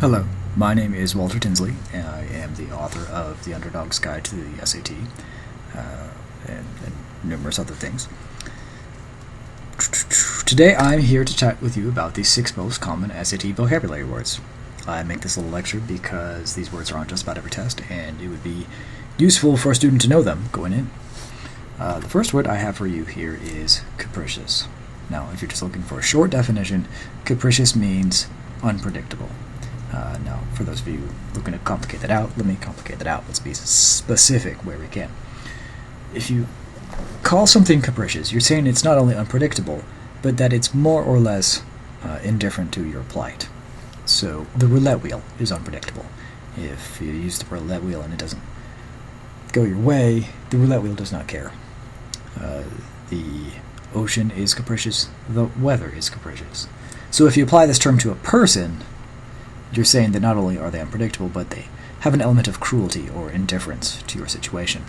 Hello, my name is Walter Tinsley, and I am the author of The Underdog's Guide to the SAT, and numerous other things. Today I'm here to chat with you about the 6 most common SAT vocabulary words. I make this little lecture because these words are on just about every test, and it would be useful for a student to know them going in. The first word I have for you here is capricious. Now, if you're just looking for a short definition, capricious means unpredictable. Now, for those of you looking to complicate that out, let me complicate that out. Let's be specific where we can. If you call something capricious, you're saying it's not only unpredictable, but that it's more or less indifferent to your plight. So the roulette wheel is unpredictable. If you use the roulette wheel and it doesn't go your way, the roulette wheel does not care. The ocean is capricious, the weather is capricious. So if you apply this term to a person, you're saying that not only are they unpredictable, but they have an element of cruelty or indifference to your situation.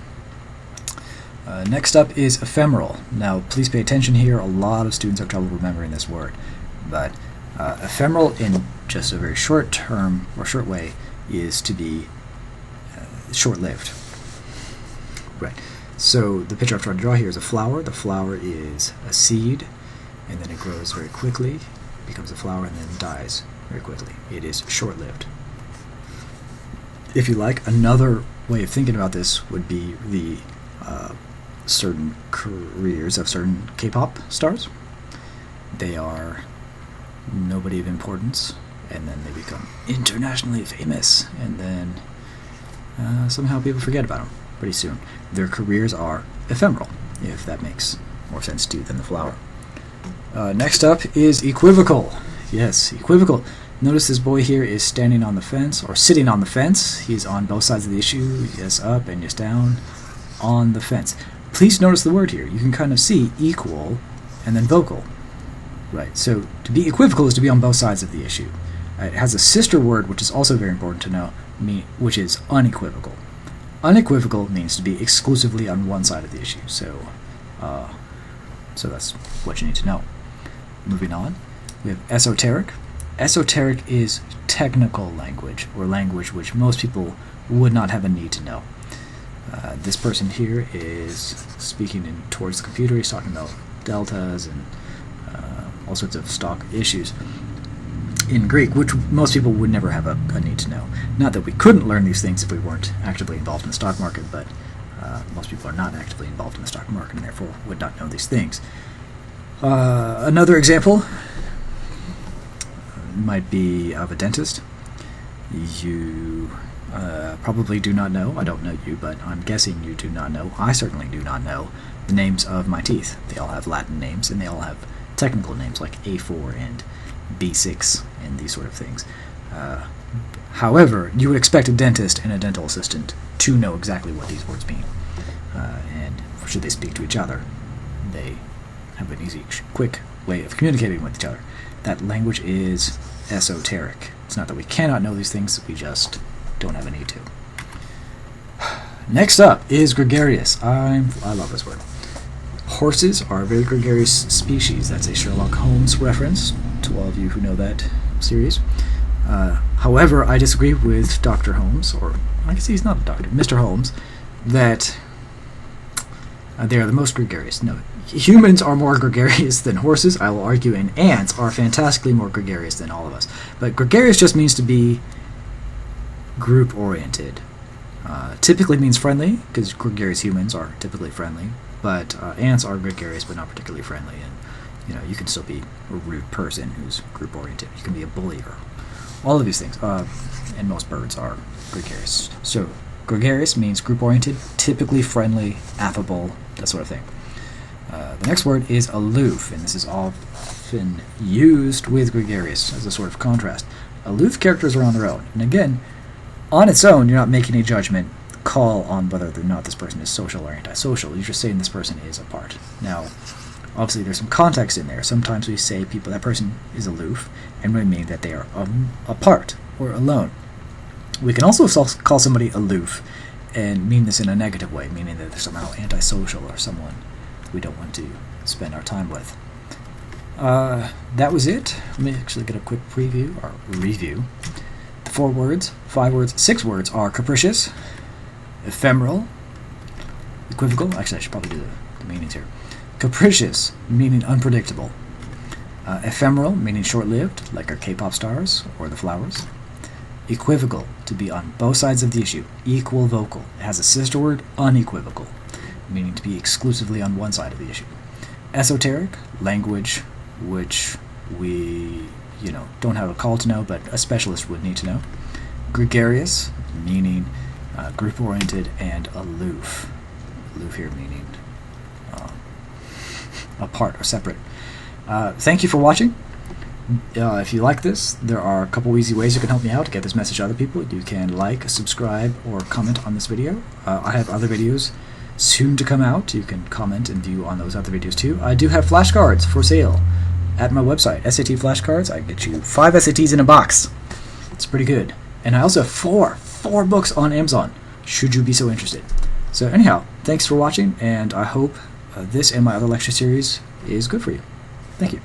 Next up is ephemeral. Now, please pay attention here. A lot of students have trouble remembering this word, but ephemeral in just a very short term or short way is to be short-lived. Right. So the picture I've tried to draw here is a flower. The flower is a seed, and then it grows very quickly, becomes a flower, and then dies very quickly. It is short-lived. If you like, another way of thinking about this would be the certain careers of certain K-pop stars. They are nobody of importance, and then they become internationally famous, and then somehow people forget about them pretty soon. Their careers are ephemeral, if that makes more sense to you than the flower. Next up is equivocal. Yes, equivocal. Notice this boy here is standing on the fence, or sitting on the fence. He's on both sides of the issue, yes up and yes down, on the fence. Please notice the word here. You can kind of see equal and then vocal. Right, so to be equivocal is to be on both sides of the issue. It has a sister word, which is also very important to know, which is unequivocal. Unequivocal means to be exclusively on one side of the issue, so that's what you need to know. Moving on, we have esoteric. Esoteric is technical language, or language which most people would not have a need to know. This person here is speaking towards the computer. He's talking about deltas and all sorts of stock issues in Greek, which most people would never have a need to know. Not that we couldn't learn these things if we weren't actively involved in the stock market, but most people are not actively involved in the stock market and therefore would not know these things. Another example might be of a dentist. You probably do not know, I don't know you, but I'm guessing you do not know, I certainly do not know, the names of my teeth. They all have Latin names, and they all have technical names like A4 and B6 and these sort of things. However, you would expect a dentist and a dental assistant to know exactly what these words mean. And should they speak to each other, they have an easy, quick way of communicating with each other. That language is esoteric. It's not that we cannot know these things, we just don't have a need to. Next up is gregarious. I love this word. Horses are a very gregarious species. That's a Sherlock Holmes reference to all of you who know that series. However, I disagree with Dr. Holmes, or I guess he's not a doctor, Mr. Holmes, that they are the most gregarious. No, humans are more gregarious than horses, I will argue, and ants are fantastically more gregarious than all of us. But gregarious just means to be group-oriented. Typically means friendly, because gregarious humans are typically friendly, but ants are gregarious but not particularly friendly, and you can still be a rude person who's group-oriented. You can be a bully, or all of these things, and most birds are gregarious. So gregarious means group-oriented, typically friendly, affable, that sort of thing. The next word is aloof, and this is often used with gregarious as a sort of contrast. Aloof characters are on their own, and again, on its own, you're not making a judgment call on whether or not this person is social or antisocial. You're just saying this person is apart. Now, obviously, there's some context in there. Sometimes we say that person is aloof, and we mean that they are apart or alone. We can also call somebody aloof and mean this in a negative way, meaning that they're somehow antisocial or someone we don't want to spend our time with. That was it. Let me actually get a quick preview or review. The 4 words, 5 words, 6 words are capricious, ephemeral, equivocal. Actually, I should probably do the meanings here. Capricious, meaning unpredictable. Ephemeral, meaning short-lived, like our K-pop stars or the Flowers. Equivocal, to be on both sides of the issue. Equivocal. It has a sister word, unequivocal, meaning to be exclusively on one side of the issue. Esoteric, language which we, don't have a call to know, but a specialist would need to know. Gregarious, meaning group-oriented and aloof. Aloof here meaning apart or separate. Thank you for watching. If you like this, there are a couple easy ways you can help me out to get this message to other people. You can like, subscribe, or comment on this video. I have other videos soon to come out. You can comment and view on those other videos too. I do have flashcards for sale at my website, SAT flashcards. I can get you 5 SATs in a box. It's pretty good. And I also have four books on Amazon, should you be so interested. So anyhow, thanks for watching, and I hope this and my other lecture series is good for you. Thank you.